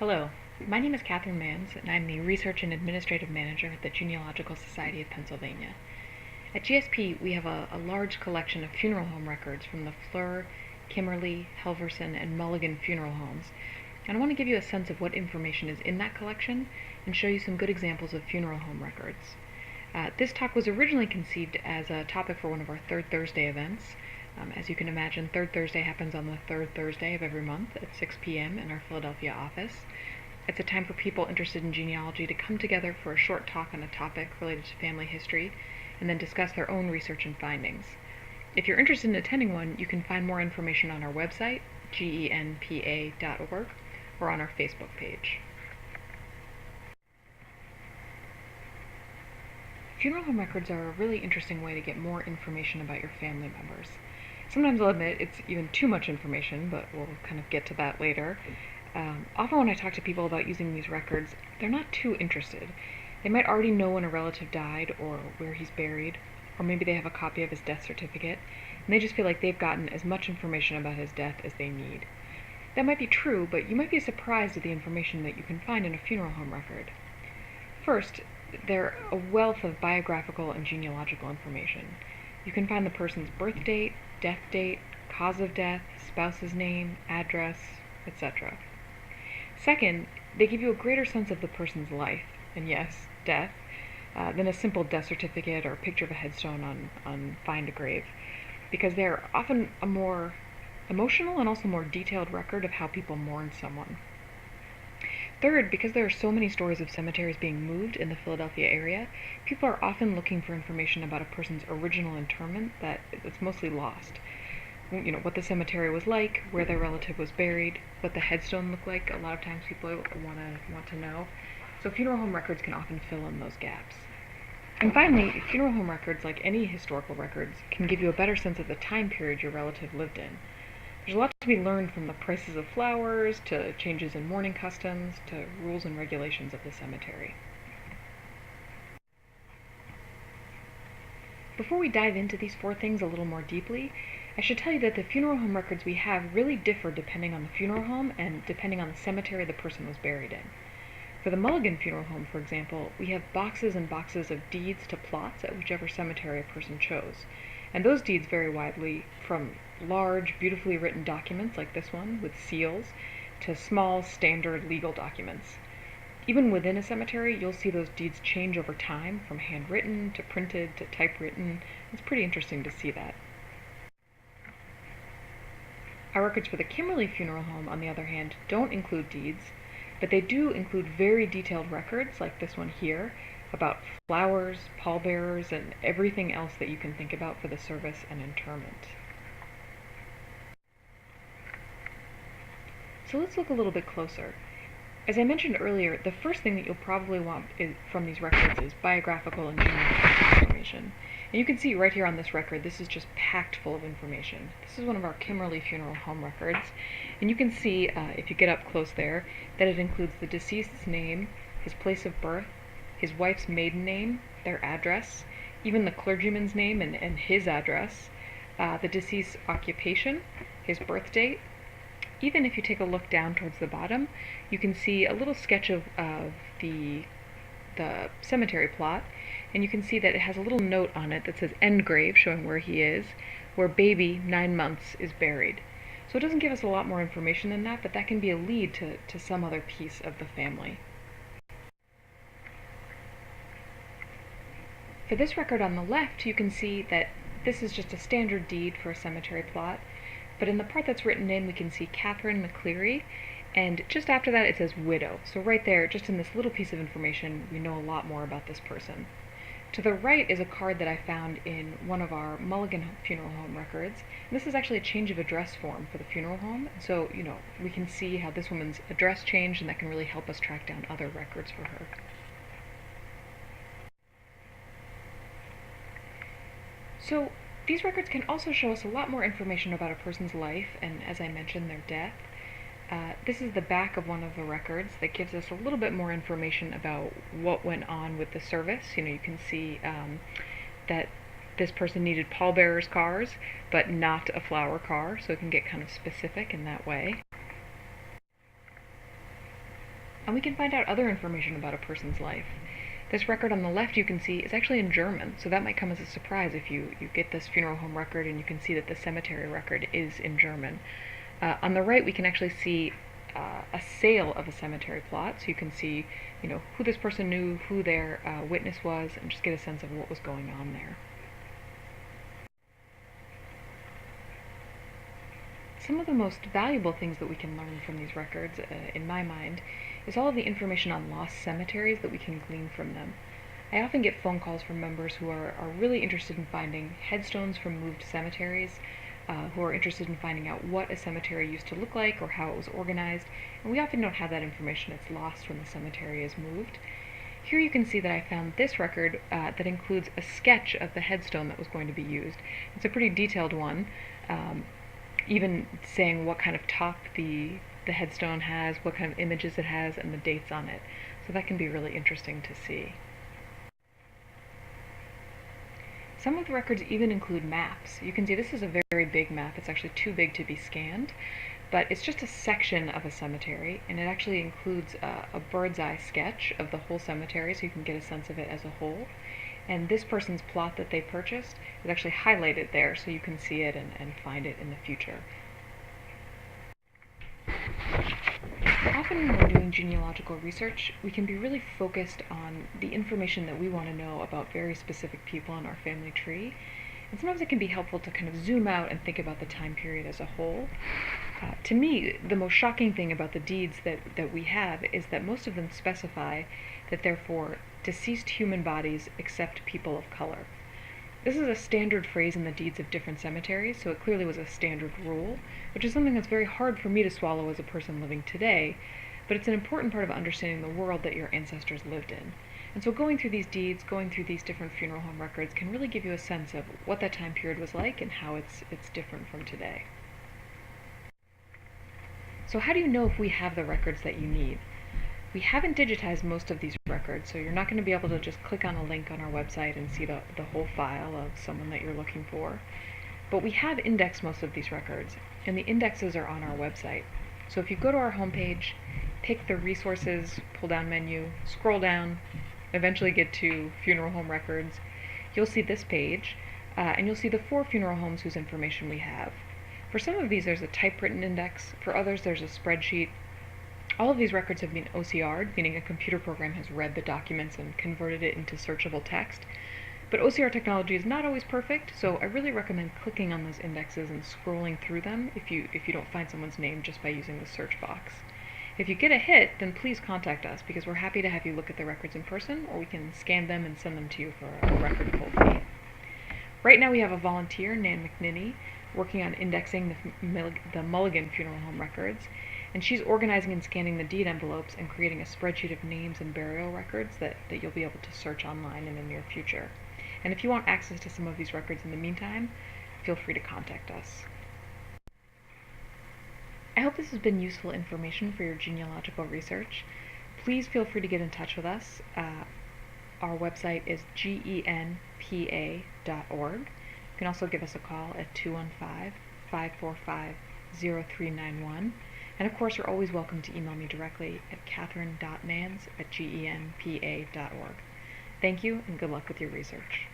Hello, my name is Catherine Manns, and I'm the Research and Administrative Manager at the Genealogical Society of Pennsylvania. At GSP, we have a large collection of funeral home records from the Fluehr, Kimmerle, Helverson, and Mulligan funeral homes, and I want to give you a sense of what information is in that collection and show you some good examples of funeral home records. This talk was originally conceived as a topic for one of our Third Thursday events. As you can imagine, Third Thursday happens on the third Thursday of every month at 6 p.m. in our Philadelphia office. It's a time for people interested in genealogy to come together for a short talk on a topic related to family history and then discuss their own research and findings. If you're interested in attending one, you can find more information on our website, genpa.org, or on our Facebook page. Funeral home records are a really interesting way to get more information about your family members. Sometimes I'll admit it's even too much information, but we'll kind of get to that later. Often when I talk to people about using these records, they're not too interested. They might already know when a relative died or where he's buried, or maybe they have a copy of his death certificate, and they just feel like they've gotten as much information about his death as they need. That might be true, but you might be surprised at the information that you can find in a funeral home record. First, they're a wealth of biographical and genealogical information. You can find the person's birth date, death date, cause of death, spouse's name, address, etc. Second, they give you a greater sense of the person's life, and yes, death, than a simple death certificate or a picture of a headstone on Find a Grave, because they're often a more emotional and also more detailed record of how people mourn someone. Third, because there are so many stories of cemeteries being moved in the Philadelphia area, people are often looking for information about a person's original interment that's mostly lost. You know, what the cemetery was like, where their relative was buried, what the headstone looked like. A lot of times people want to know. So funeral home records can often fill in those gaps. And finally, funeral home records, like any historical records, can give you a better sense of the time period your relative lived in. There's a lot to be learned from the prices of flowers, to changes in mourning customs, to rules and regulations of the cemetery. Before we dive into these four things a little more deeply, I should tell you that the funeral home records we have really differ depending on the funeral home and depending on the cemetery the person was buried in. For the Mulligan funeral home, for example, we have boxes and boxes of deeds to plots at whichever cemetery a person chose. And those deeds vary widely from large, beautifully written documents like this one with seals to small, standard legal documents. Even within a cemetery, you'll see those deeds change over time, from handwritten to printed to typewritten. It's pretty interesting to see that. Our records for the Kimmerle funeral home, on the other hand, don't include deeds, but they do include very detailed records, like this one here, about flowers, pallbearers, and everything else that you can think about for the service and interment. So let's look a little bit closer. As I mentioned earlier, the first thing that you'll probably want from these records is biographical and genealogical information. And you can see right here on this record, this is just packed full of information. This is one of our Kimmerle funeral home records. And you can see, if you get up close there, that it includes the deceased's name, his place of birth, his wife's maiden name, their address, even the clergyman's name and his address, the deceased's occupation, his birth date. Even if you take a look down towards the bottom, you can see a little sketch of the cemetery plot, and you can see that it has a little note on it that says end grave, showing where he is, where baby, 9 months, is buried. So it doesn't give us a lot more information than that, but that can be a lead to some other piece of the family. For this record on the left, you can see that this is just a standard deed for a cemetery plot, but in the part that's written in, we can see Catherine McCleary, and just after that it says widow. So right there, just in this little piece of information, we know a lot more about this person. To the right is a card that I found in one of our Mulligan funeral home records. And this is actually a change of address form for the funeral home, so we can see how this woman's address changed, and that can really help us track down other records for her. So these records can also show us a lot more information about a person's life and, as I mentioned, their death. This is the back of one of the records that gives us a little bit more information about what went on with the service. You can see that this person needed pallbearers cars, but not a flower car, so it can get kind of specific in that way. And we can find out other information about a person's life. This record on the left you can see is actually in German, so that might come as a surprise if you get this funeral home record and you can see that the cemetery record is in German. On the right we can actually see a sale of a cemetery plot, so you can see who this person knew, who their witness was, and just get a sense of what was going on there. Some of the most valuable things that we can learn from these records, in my mind, is all of the information on lost cemeteries that we can glean from them. I often get phone calls from members who are really interested in finding headstones from moved cemeteries, who are interested in finding out what a cemetery used to look like or how it was organized, and we often don't have that information. It's lost when the cemetery is moved. Here you can see that I found this record that includes a sketch of the headstone that was going to be used. It's a pretty detailed one, even saying what kind of top the headstone has, what kind of images it has, and the dates on it. So that can be really interesting to see. Some of the records even include maps. You can see this is a very big map. It's actually too big to be scanned, but it's just a section of a cemetery, and it actually includes a bird's eye sketch of the whole cemetery, so you can get a sense of it as a whole. And this person's plot that they purchased is actually highlighted there, so you can see it and find it in the future. Often when we're doing genealogical research, we can be really focused on the information that we want to know about very specific people in our family tree. And sometimes it can be helpful to kind of zoom out and think about the time period as a whole. To me, the most shocking thing about the deeds that we have is that most of them specify that they're for deceased human bodies except people of color. This is a standard phrase in the deeds of different cemeteries, so it clearly was a standard rule, which is something that's very hard for me to swallow as a person living today, but it's an important part of understanding the world that your ancestors lived in. And so going through these deeds, going through these different funeral home records can really give you a sense of what that time period was like and how it's different from today. So how do you know if we have the records that you need? We haven't digitized most of these records, so you're not going to be able to just click on a link on our website and see the whole file of someone that you're looking for. But we have indexed most of these records, and the indexes are on our website. So if you go to our homepage, pick the resources pull-down menu, scroll down, eventually get to funeral home records, you'll see this page, and you'll see the 4 funeral homes whose information we have. For some of these there's a typewritten index, for others there's a spreadsheet. All of these records have been OCR'd, meaning a computer program has read the documents and converted it into searchable text. But OCR technology is not always perfect, so I really recommend clicking on those indexes and scrolling through them if you don't find someone's name just by using the search box. If you get a hit, then please contact us, because we're happy to have you look at the records in person, or we can scan them and send them to you for a record pull fee. Right now we have a volunteer, Nan McNinney, working on indexing the Mulligan funeral home records, and she's organizing and scanning the deed envelopes and creating a spreadsheet of names and burial records that you'll be able to search online in the near future. And if you want access to some of these records in the meantime, feel free to contact us. I hope this has been useful information for your genealogical research. Please feel free to get in touch with us. Our website is genpa.org. You can also give us a call at 215-545-0391. And of course, you're always welcome to email me directly at catherine.nans@genpa.org. Thank you, and good luck with your research.